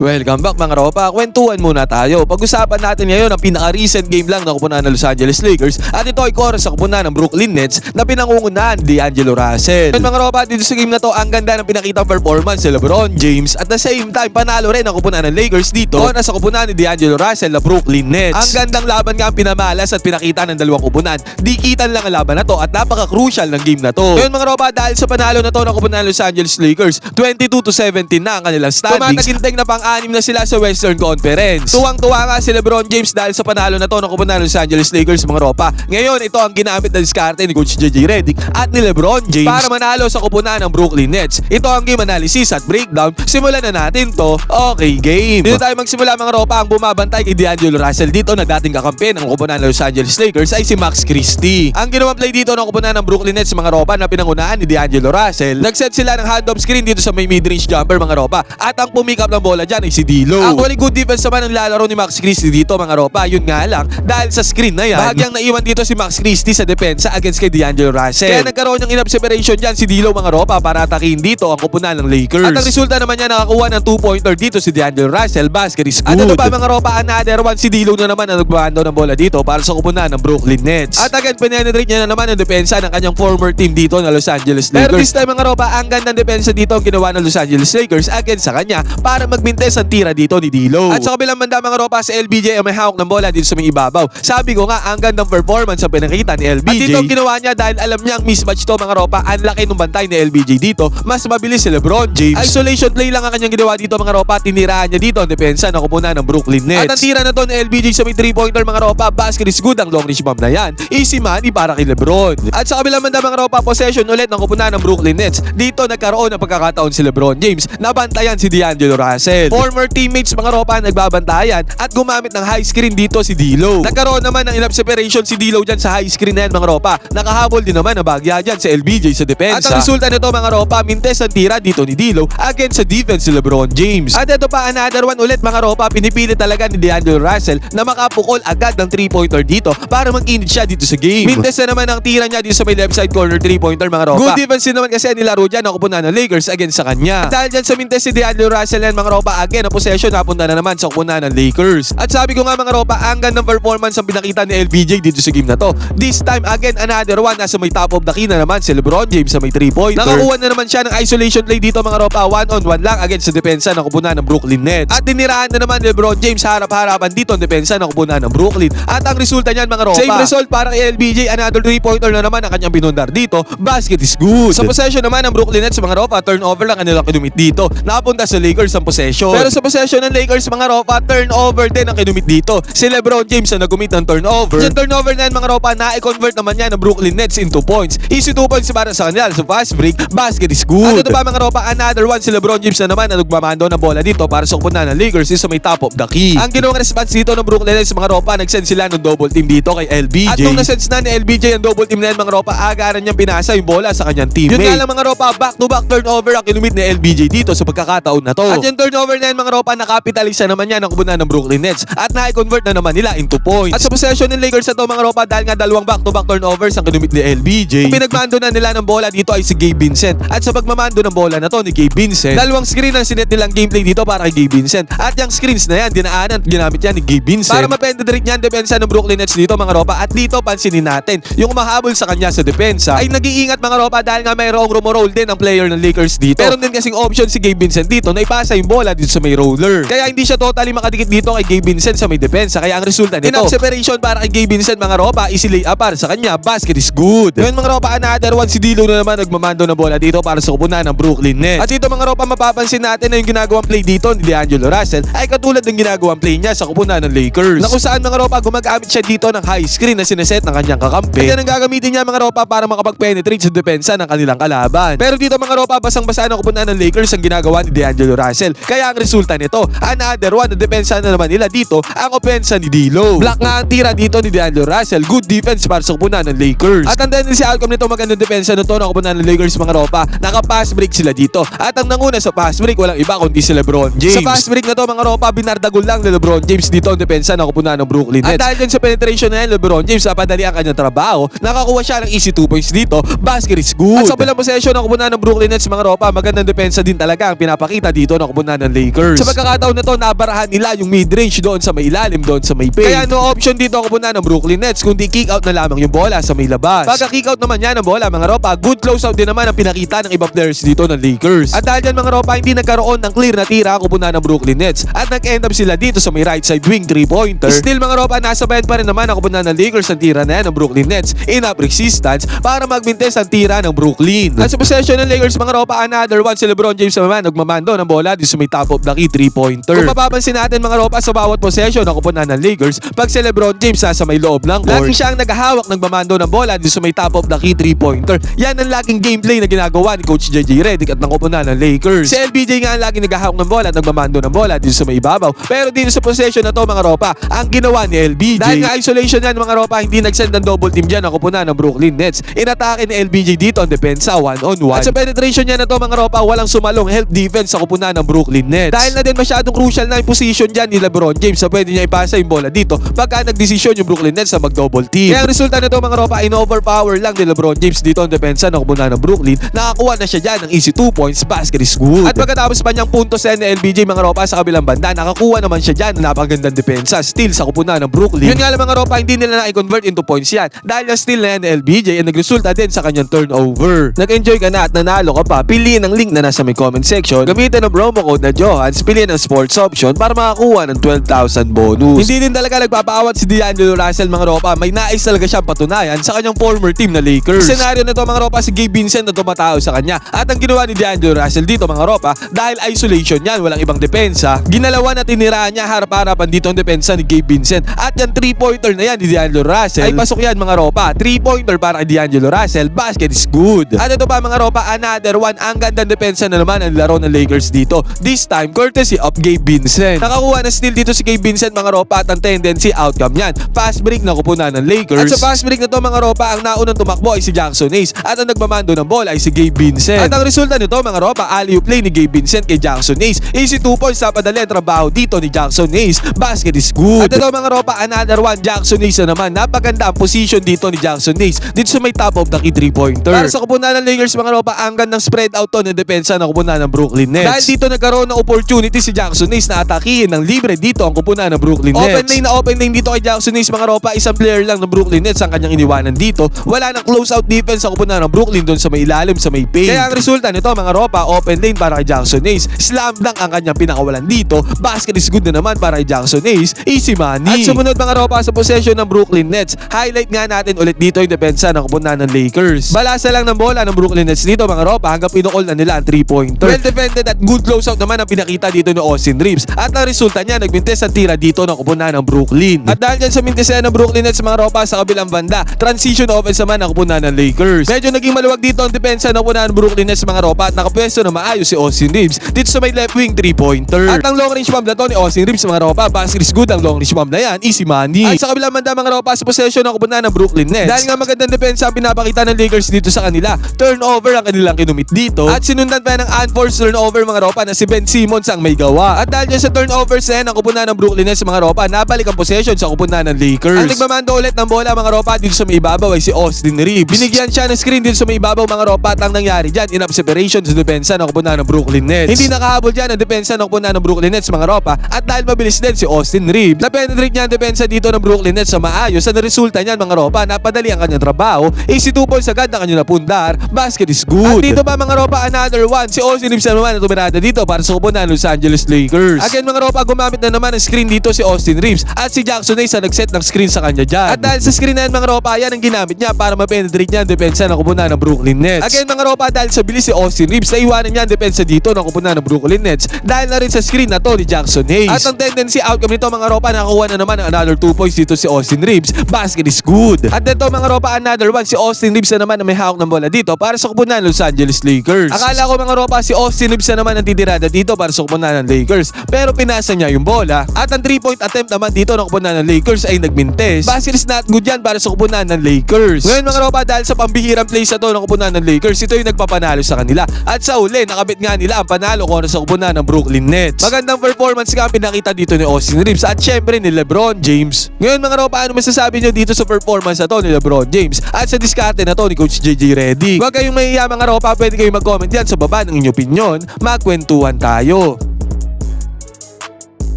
Welcome back mga ropa, kwentuhan muna tayo. Pag-usapan natin ngayon ang pinaka-recent game lang na kupunan ng Los Angeles Lakers at ito ay chorus sa kupunan ng Brooklyn Nets na pinangungunahan ni D'Angelo Russell. Mga ropa, dito sa game na to, ang ganda ng pinakitang performance ni LeBron James at the same time, panalo rin ang kupunan ng Lakers dito kontra sa kupunan ni D'Angelo Russell na Brooklyn Nets. Ang gandang laban nga ang pinamalas at pinakita ng dalawang kupunan. Dikitan lang ang laban na to at napaka-crucial ng game na to. Ngayon mga ropa, dahil sa panalo na to ng kupunan ng Los Angeles Lakers, 22-17 na ang kanilang standings. Tumataginteng na pang-anim na sila sa Western Conference. Tuwang-tuwa nga si LeBron James dahil sa panalo na to ng kupunan ng Los Angeles Lakers mga ropa. Ngayon, ito ang ginamit na diskarte ni Coach JJ Redick at ni LeBron James para manalo sa kupunan ng Brooklyn Nets. Ito ang game analysis at breakdown. Simulan na natin to. Okay, game. Dito tayo magsimula mga ropa. Ang bumabantay kay D'Angelo Russell dito na dating kakampi ng kupunan ng Los Angeles Lakers ay si Max Christie. Ang ginawang play dito ng kupunan ng Brooklyn Nets mga ropa na pinangunahan ni D'Angelo Russell. Nagset sila ng hand-off screen dito sa may mid-range jumper mga ropa. At ang pumick up ng bola dyan ay si D'Lo. Actually good defense naman ang lalaro ni Max Christie dito mga ropa. Yun nga lang, dahil sa screen na yan, bahagyang naiwan dito si Max Christie sa depensa against kay D'Angelo Russell. Kaya nagkaroon ng enough separation dyan si D'Lo mga ropa para atakin dito ang kupunan ng Lakers. At ang resulta naman niya nakakuha ng 2-pointer dito si D'Angelo Russell. Basket is good. At ito pa mga ropa, another one si D'Lo na naman ang nagbabando ng bola dito para sa kupunan ng Brooklyn Nets. At again, penetrate niya na naman ang depensa ng kanyang former team dito na Los Angeles Lakers. Pero this time mga ropa, ang gandang depensa dito ang ginawa ng Los Angeles Lakers against sa kanya para magmintes ang tira dito ni D'Lo. At sa kabilang banda mga ropa, sa LBJ ay may hawak ng bola dito sa may ibabaw. Sabi ko nga, ang gandang performance ang pinakita ni LBJ. At dito ang ginawa niya dahil alam niya ang mismatch to mga ropa. Ang laki ng bantay ni LBJ dito. Mas mabilis si LeBron James. Isolation play lang ang kanyang ginawa dito mga ropa. Tinirahan niya dito ang depensa ng kupunan ng Brooklyn Nets. At ang tira na to ni LBJ sa may 3-pointer mga ropa. Basket is good. Ang long range bomb na yan. Easy money para kay LeBron. At sa kabilang banda mga ropa, possession ulit ng kupunan ng Brooklyn Nets. Dito nagkaroon ng pagkakataon si LeBron James. Nabantayan si D'Angelo Russell. Former teammates mga ropa nagbabantayan at gumamit ng high screen dito si D'Lo. Nagkaroon naman ng enough separation si D'Lo dyan sa high screen na yan mga ropa. Nakahabol din naman na bagya dyan sa LBJ sa depensa. At ang resulta nito mga ropa, mintes ang tira dito ni D'Lo against sa defense si LeBron James. At ito pa another one ulit mga ropa, pinipili talaga ni D'Angelo Russell na makapukol agad ng 3-pointer dito para mag-init siya dito sa game. Mintes na naman ang tira niya dito sa may left side corner 3-pointer mga ropa. Good defense din naman kasi nilaro dyan ang kupunan ng Lakers against sa kanya. At dahil dyan sa mintes si D'Angelo Russell yan mga ropa, again ang possession napunta na naman sa kupunan ng Lakers. At sabi ko nga mga ropa, ang gandang performance ang pinakita ni LBJ dito sa game na to. This time again another one, nasa may top of the key na naman si LeBron James sa may 3-pointer. Nakakuha na naman siya ng isolation play dito mga ropa, 1-on-1 lang against sa depensa ng kupunan ng Brooklyn Nets. At tinirahan na naman ni LeBron James harap-harapan dito ang depensa ng kupunan ng Brooklyn. At ang resulta niyan mga ropa, same result para kay LBJ, another 3-pointer na naman ang kanyang binundar dito. Basket is good. Sa possession naman ng Brooklyn Nets mga ropa, turnover lang kanilang kinumit dito. Napunta sa Lakers ang possession. Pero sa possession ng Lakers mga ropa, turnover din ang kinumit dito. Si LeBron James ang nagumit ng turnover. Yung turnover na yan mga ropa, na-convert naman yan ng Brooklyn Nets into points. Easy 2 points para sa kanila. Sa fast break, basket is good. At ito pa mga ropa, another one si LeBron James na naman na nagmamando ng bola dito para sa kupunan ng Lakers is sa may top of the key. Ang ginawang response dito ng Brooklyn Nets mga ropa, nag-send sila ng double team dito kay LBJ. At nung na-sense na ni LBJ ang double team na yan mga ropa, agaran niyang pinasa yung bola sa kanyang teammate. Yun nga lang mga ropa, back-to-back turnover ang kinumit ni LBJ dito sa pagkakataon na to. At yung turnover na yan mga ropa, nakapitalisa naman yan ang kupunan ng Brooklyn Nets at na-convert na naman nila into points. At sa possession ng Lakers na to mga ropa, dahil nga dalawang back-to-back turnovers ang kinumit ni LBJ, pinagmando na nila ng bola dito ay si Gabe Vincent. At sa pagmamando ng bola na to ni Gabe Vincent, dalawang screen ang sinet nilang gameplay dito para kay Gabe Vincent. At yung screens na yan, dinaanan at ginamit yan ni Gabe Vincent para mapenetrate niyan depensa ng Brooklyn Nets dito mga ropa. At dito pansinin natin, yung mahabol sa kanya sa depensa ay nag-iingat mga ropa dahil nga mayroong rumoroll din ang player ng Lakers dito. Meron din kasing option si Gabe Vincent dito na ipasa yung bola dito sa may roller. Kaya hindi siya totally makadikit dito kay Gabe Vincent sa may depensa. Kaya ang resulta nito, enough separation para kay Gabe Vincent mga ropa, easy lay-up para sa kanya. Basket is good. Ngayon mga ropa, another one si D'Lo na naman nagmamando ng bola dito para sa kupunan ng Brooklyn Nets. At dito mga ropa, mapapansin natin na yung ginagawang play dito ni D'Angelo Russell ay katulad ng ginagawang play niya sa kupunan ng Lakers. Na kung saan mga ropa, gumagamit siya dito ng high screen na sineset ng kanyang kakampi. At yan ang gagamitin niya mga ropa para makapag-penetrate sa depensa ng kanilang kalaban. Pero dito mga ropa, basang-basa ng kupunan ng Lakers ang ginagawa ni D'Angelo Russell. Kaya ang resulta nito, another one na depensa na naman nila dito ang opensa ni D'Lo. Black nga ang tira dito ni D'Angelo Russell. Good defense para sa kupunan ng Lakers. At ang tendency outcome nito, magandang depensa nito ng kupunan ng Lakers mga ropa. Naka-pass break sila dito. At ang nanguna sa pass break, walang iba kundi si LeBron James. Sa fast break na to mga ropa, binardagol lang ni LeBron James dito ang depensa ng kupunan ng Brooklyn Nets. At dahil dyan sa penetration na yan, LeBron James napadali ang kanyang trabaho. Nakakuha siya ng easy 2 points dito. Basket is good. At sa bilang possession ng kupunan ng Brooklyn Nets mga ropa, magandang depensa din talaga ang pinapakita dito ng kupunan ng Lakers. Lakers. Sa pagkakataon na to, nabarahan nila yung mid-range doon sa may ilalim, doon sa may paint. Kaya no option dito ang kupunan ng Brooklyn Nets kundi kick out na lamang yung bola sa may labas. Pagka kick out naman yan ng bola mga ropa, good close out din naman ang pinakita ng ibang players dito ng Lakers. At dahil dyan mga ropa, hindi nagkaroon ng clear na tira ang kupunan ng Brooklyn Nets at nag-end up sila dito sa may right side wing 3-pointer. Still mga ropa, nasa bayad pa rin naman ang kupunan ng Lakers ang tira na yan ng Brooklyn Nets. Enough resistance para magmintes ang tira ng Brooklyn. At sa possession ng Lakers mga ropa, another one si LeBron James naman nagmamando ng bola dito sa may top of the key 3-pointer. Kung mapapansin natin mga ropa, sa bawat possession ng kupunan ng Lakers, pag si LeBron James nasa may loob ng court, laging siyang naghahawak nagmamando ng bola dito sa may top of the key 3-pointer. Yan ang laging gameplay na ginagawa ni Coach JJ Redick at ng kupunan ng Lakers. Si LBJ nga ang laging naghahawak ng bola at nagmamando ng bola dito sa may ibabaw. Pero dito sa possession na to mga ropa, ang ginawa ni LBJ, dahil nga isolation yan mga ropa, hindi nagsend ng double team dyan ang kupunan ng Brooklyn Nets. Inatake ni LBJ dito ang depensa 1-on-1. At sa penetration niya na to mga ropa, walang sumalong help defense sa kupunan ng Brooklyn Nets. Dahil na din masyadong crucial na yung position dyan ni LeBron James sa pwede niya ipasa yung bola dito pagka nagdesisyon yung Brooklyn Nets na mag-double team. Kaya ang resulta nito mga ropa, in-overpower lang ni LeBron James dito ang depensa ng kupunan ng Brooklyn. Nakakuha na siya dyan ng easy 2 points, basket is good. At pagkatapos pa niyang puntos ni LBJ mga ropa sa kabilang banda, nakakuha naman siya dyan ng napakagandang depensa still sa kupunan ng Brooklyn. Yun nga lang mga ropa, hindi nila na-convert into points yan dahil na still na yan ni LBJ ay nagresulta din sa kanyang turnover. Nag-enjoy ka na at nanalo ka pa, piliin ang link na nasa may comment section, gamitin ang promo code na Johans, piliin ang sports option para makakuha ng 12,000 bonus. Hindi din talaga nagpapaawat si D'Angelo Russell mga ropa, may nais talaga siyang patunayan sa kanyang former team na Lakers. Sa senaryo na to mga ropa, si Gabe Vincent na tumatao sa kanya at ang ginawa ni D'Angelo Russell dito mga ropa, dahil isolation yan, walang ibang depensa, ginalawan at tiniraan niya harap-harapan dito ang depensa ni Gabe Vincent at yung 3-pointer na yan ni D'Angelo Russell ay pasok yan mga ropa, 3-pointer para kay D'Angelo Russell, basket is good. At ito pa mga ropa, another one, ang gandang depensa na naman ang laro ng Lakers dito, this time courtesy of Gabe Vincent. Nakakuha na steal dito si Gabe Vincent mga ropa at ang tendency outcome yan, fast break na kupunan ng Lakers. At sa fast break na to mga ropa, ang naunang tumakbo ay si Jackson Hayes at ang nagmamando ng bola ay si Gabe Vincent. At ang resulta nito mga ropa, alley-oop play ni Gabe Vincent kay Jackson Hayes, easy 2 points sa padali trabaho dito ni Jackson Hayes, basket is good. At ito mga ropa, another one, Jackson Hayes na naman, napaganda ang position dito ni Jackson Hayes dito sa may top of the key 3-pointer. Para sa kupunan ng Lakers mga ropa, ang gandang spread out to ng depensa ng kupunan ng Brooklyn Nets. Dahil dito nagkaroon ng opportunity si Jackson Hayes na atakihin ng libre dito ang kupunan ng Brooklyn Nets. Open lane dito kay Jackson Hayes mga ropa, isang player lang ng Brooklyn Nets ang kanyang iniwanan dito. Wala nang close out defense sa kupunan ng Brooklyn doon sa may ilalim sa may paint. Kaya ang resulta nito mga ropa, open lane para kay Jackson Hayes, slam dunk ang kanyang pinakawalan dito, basket is good na naman para kay Jackson Hayes, easy money. At sumunod mga ropa sa possession ng Brooklyn Nets, highlight nga natin ulit dito yung depensa ng kupunan ng Lakers. Balasa lang ng bola ng Brooklyn Nets dito mga ropa hanggang pinukol na nila ang 3-pointer. Well defended at good closeout naman ang pinakita dito ni Austin Reeves at ang resulta niya nagmintes ang tira dito ng kupunan ng Brooklyn. At dahil dyan sa mintesan ng Brooklyn Nets mga ropa sa kabilang banda, transition offense naman ang kupunan ng Lakers. Medyo naging maluwag dito ang depensa ng kupunan ng Brooklyn Nets mga ropa at nakapwesto na maayos si Austin Reeves dito sa may left wing 3-pointer. At ang long range bomb na to ni Austin Reeves mga ropa, basket is good ang long range bomb na yan, easy money. At sa kabilang banda mga ropa sa possession ng kupunan ng Brooklyn Nets, dahil nga magandang depensa ang pinapakita ng Lakers dito sa kanila, turnover ang kanilang kinumit dito at sinundan pa ng unforced turnover mga ropa na si Ben Simmons ang may gawa. At dahil dyan sa turnovers na yan ang kupunan ng Brooklyn Nets mga ropa, nabalik ang possession sa kupunan ng Lakers. Ang nagmamando ulit ng bola mga ropa dito sa may ibabaw ay si Austin Reeves. Binigyan siya ng screen dito sa may ibabaw mga ropa at ang nangyari dyan, enough separation sa depensa ng kupunan ng Brooklyn Nets. Hindi nakahabol dyan ang depensa ng kupunan ng Brooklyn Nets mga ropa at dahil mabilis din si Austin Reeves, na-penetrate niya ang depensa dito ng Brooklyn Nets sa maayos. Ang resulta niyan mga ropa, napadali ang kanyang trabaho, easy 2 points agad ang kanyang napundar, basket is good. At dito pa mga ropa, another one, si Austin Reeves na naman na tumirada dito para sa kupunan ng Los Angeles Lakers. Again mga ropa, gumamit na naman ng screen dito si Austin Reeves at si Jackson Hayes na nag-set ng screen sa kanya dyan. At dahil sa screen na yan mga ropa, yan ang ginamit niya para ma-penetrate niya ang depensa ng kupunan ng Brooklyn Nets. Again mga ropa, dahil sa bilis si Austin Reeves, naiwanan niya ang depensa dito ng kupunan ng Brooklyn Nets dahil na rin sa screen na to ni Jackson Hayes. At ang tendency outcome nito mga ropa, nakakuha na naman ng another 2 points dito si Austin Reeves, basket is good. At dito mga ropa, another one, si Austin Reeves na naman na may hawak ng bola dito para sa kupunan ng Los Angeles Lakers. Akala ko mga ropa, si Austin Reeves na naman ang titirada dito para sa kupunan ng Lakers, pero pinasa niya yung bola at ang 3-point attempt naman dito ng kupunan ng Lakers ay nagmintes. Basket is not good yan para sa kupunan ng Lakers. Ngayon mga ropa, dahil sa pambihirang plays na to ng kupunan ng Lakers, ito yung nagpapanalo sa kanila at sa uli nakabit nga nila ang panalo kontra sa kupunan ng Brooklyn Nets. Magandang performance nga pinakita dito ni Austin Reeves at syempre ni LeBron James. Ngayon mga ropa, ano masasabi nyo dito sa performance na to ni LeBron James at sa diskarte na to ni Coach JJ Redick? Huwag kayong mahiya mga ropa, pwede kayong mag-comment yan sa baba ng inyong opinion. Magkwentuhan tayo.